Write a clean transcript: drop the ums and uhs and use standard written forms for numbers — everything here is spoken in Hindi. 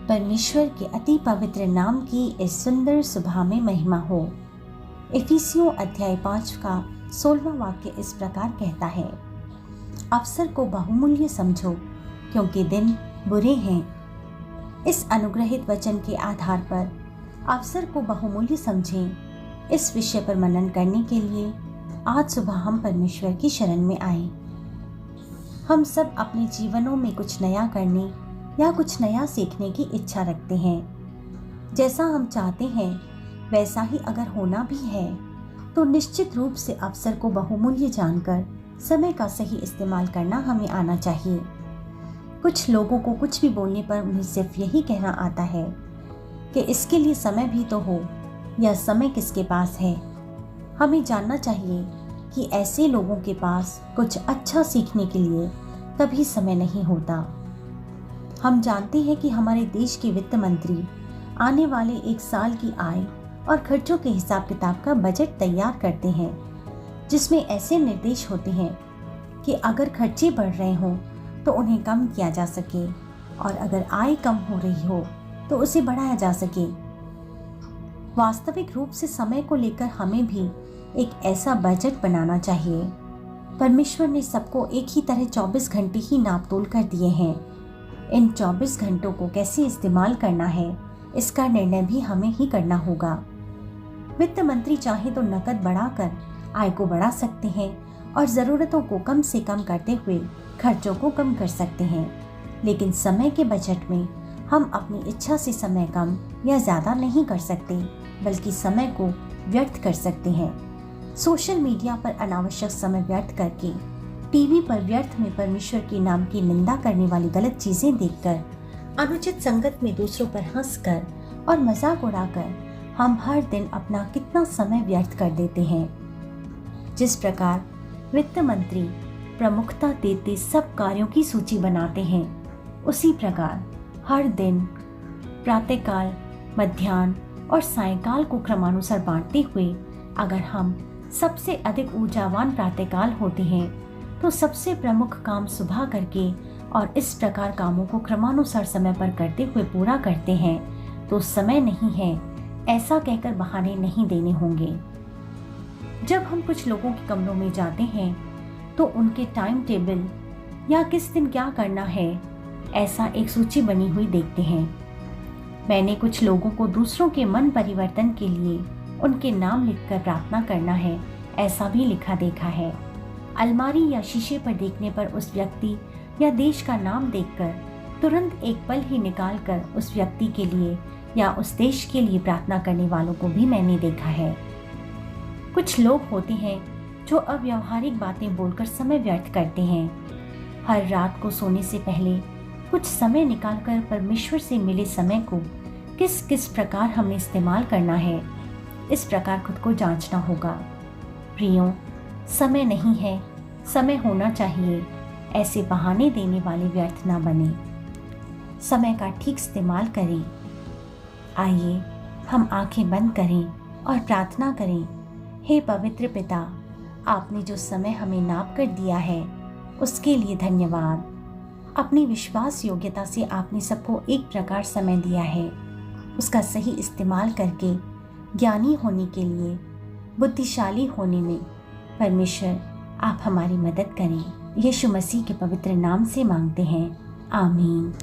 परमेश्वर के अति पवित्र नाम की इस सुंदर सुबह में महिमा हो। इफिसियों अध्याय 5 का 16वां वाक्य इस प्रकार कहता है, अवसर को बहुमूल्य समझो क्योंकि दिन बुरे हैं। इस अनुग्रहित वचन के आधार पर अवसर को बहुमूल्य समझें, इस विषय पर मनन करने के लिए आज सुबह हम परमेश्वर की शरण में आए। हम सब अपने जीवनों में कुछ नया करने या कुछ नया सीखने की इच्छा रखते हैं। जैसा हम चाहते हैं वैसा ही अगर होना भी है तो निश्चित रूप से अवसर को बहुमूल्य जानकर समय का सही इस्तेमाल करना हमें आना चाहिए। कुछ लोगों को कुछ भी बोलने पर उन्हें सिर्फ यही कहना आता है कि इसके लिए समय भी तो हो, या समय किसके पास है। हमें जानना चाहिए कि ऐसे लोगों के पास कुछ अच्छा सीखने के लिए कभी समय नहीं होता। हम जानते हैं कि हमारे देश के वित्त मंत्री आने वाले एक साल की आय और खर्चों के हिसाब किताब का बजट तैयार करते हैं, जिसमें ऐसे निर्देश होते हैं कि अगर खर्चे बढ़ रहे हों तो उन्हें कम किया जा सके, और अगर आय कम हो रही हो तो उसे बढ़ाया जा सके। वास्तविक रूप से समय को लेकर हमें भी एक ऐसा बजट बनाना चाहिए। परमेश्वर ने सबको एक ही तरह 24 घंटे ही नाप तोल कर दिए हैं। इन 24 घंटों को कैसे इस्तेमाल करना है, इसका निर्णय भी हमें ही करना होगा। वित्त मंत्री चाहे तो नकद बढ़ाकर आय को बढ़ा सकते हैं और ज़रूरतों को कम से कम करते हुए खर्चों को कम कर सकते हैं, लेकिन समय के बजट में हम अपनी इच्छा से समय कम या ज़्यादा नहीं कर सकते, बल्कि समय को व्यर्थ कर सकते हैं। सोशल मीडिया पर अनावश्यक समय व्यर्थ करके, टीवी पर व्यर्थ में परमेश्वर के नाम की निंदा करने वाली गलत चीजें देखकर, अनुचित संगत में दूसरों पर हंसकर और मजाक उड़ाकर हम हर दिन अपना कितना समय व्यर्थ कर देते हैं। जिस प्रकार वित्त मंत्री प्रमुखता देते सब कार्यों की सूची बनाते हैं, उसी प्रकार हर दिन प्रातःकाल, मध्याह्न और सायंकाल को क्रमानुसार बांटते हुए अगर हम सबसे अधिक ऊर्जावान प्रातःकाल होते हैं तो सबसे प्रमुख काम सुबह करके और इस प्रकार कामों को क्रमानुसार समय पर करते हुए पूरा करते हैं तो समय नहीं है ऐसा कहकर बहाने नहीं देने होंगे। जब हम कुछ लोगों के कमरों में जाते हैं तो उनके टाइम टेबल या किस दिन क्या करना है ऐसा एक सूची बनी हुई देखते हैं। मैंने कुछ लोगों को दूसरों के मन परिवर्तन के लिए उनके नाम लिखकर प्रार्थना करना है ऐसा भी लिखा देखा है। अलमारी या शीशे पर देखने पर उस व्यक्ति या देश का नाम देखकर तुरंत एक पल ही निकालकर उस व्यक्ति के लिए या उस देश के लिए प्रार्थना करने वालों को भी मैंने देखा है। कुछ लोग होते हैं जो अव्यावहारिक बातें बोलकर समय व्यर्थ करते हैं। हर रात को सोने से पहले कुछ समय निकालकर परमेश्वर से मिले समय को किस किस प्रकार हमें इस्तेमाल करना है, इस प्रकार खुद को जांचना होगा। प्रियों, समय नहीं है, समय होना चाहिए, ऐसे बहाने देने वाले व्यर्थ ना बने। समय का ठीक इस्तेमाल करें। आइए हम आंखें बंद करें और प्रार्थना करें। हे पवित्र पिता, आपने जो समय हमें नाप कर दिया है उसके लिए धन्यवाद। अपनी विश्वास योग्यता से आपने सबको एक प्रकार समय दिया है, उसका सही इस्तेमाल करके ज्ञानी होने के लिए, बुद्धिशाली होने में परमेश्वर आप हमारी मदद करें। यीशु मसीह के पवित्र नाम से मांगते हैं, आमीन।